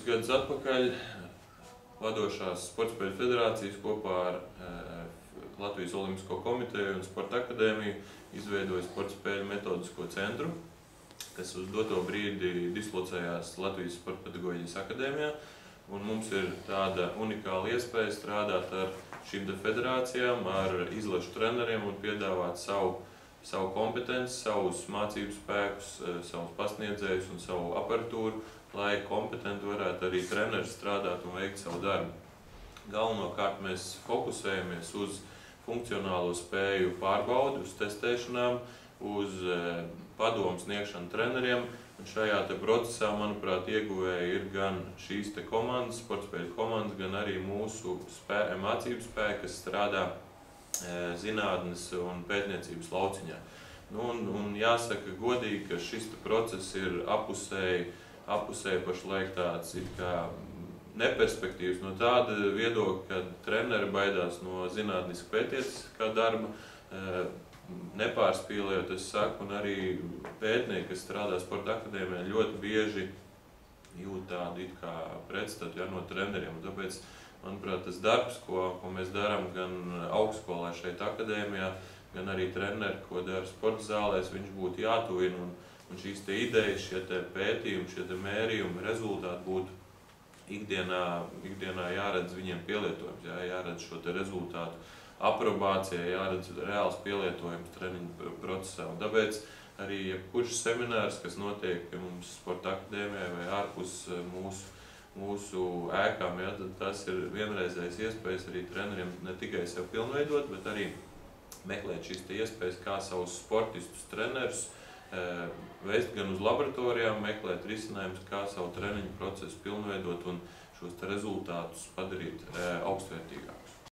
gadus atpakaļ vadošās Sportspēļu federācijas kopā ar Latvijas Olimpisko komiteju un Sporta akadēmiju izveidoja Sportspēļu metodisko centru, kas uz doto brīdi dislocējās Latvijas Sporta pedagoģijas akadēmijā. Un mums ir tāda unikāla iespēja strādāt ar šīm federācijām, ar izlašu treneriem un piedāvāt savu kompetenci, savus mācību spēkus, savus pasniedzējus un savu aparatūru, lai kompetenti varētu arī treneri strādāt un veikt savu darbu. Galvenokārt mēs fokusējamies uz funkcionālo spēju pārbaudi, uz testēšanām, uz padomu sniegšanu treneriem. Un šajā procesā, manuprāt, ieguvēji ir gan šīs komandas, Sportspēļu komandas, gan arī mūsu mācību spēki, kas strādā zinātnes un pētniecības lauciņā. Un jāsaka godīgi, ka šis process ir apusēji pašlaik tāds neperspektīvs no tāda viedokļa, ka treneri baidās no zinātniska pētnieciskā darba, nepārspīlējot, es saku, un arī pētnieki, kas strādā Sporta akadēmijā, ļoti bieži jūt tādu pretstatu no treneriem. Tāpēc, manuprāt, tas darbs, ko mēs darām gan augstskolā šeit akadēmijā, gan arī treneri, ko dara sporta zālēs, viņš būtu jātuvina. Un šīs idejas, šie pētījumi, šie mērījumi, rezultāti būtu ikdienā jāredz viņiem pielietojums, jāredz šo rezultātu aprobācijai, jāredz reāls pielietojums treniņu procesā. Un tāpēc arī jebkurš seminārs, kas notiek mums Sporta akadēmijā vai ārpus mūsu ēkām, tad tas ir vienreizējs iespējas arī treneriem ne tikai sev pilnveidot, bet arī meklēt šīs iespējas, kā savus sportistus trenerus veist gan uz laboratorijām, meklēt risinājumus, kā savu treniņu procesu pilnveidot un šos rezultātus padarīt augstvērtīgākus.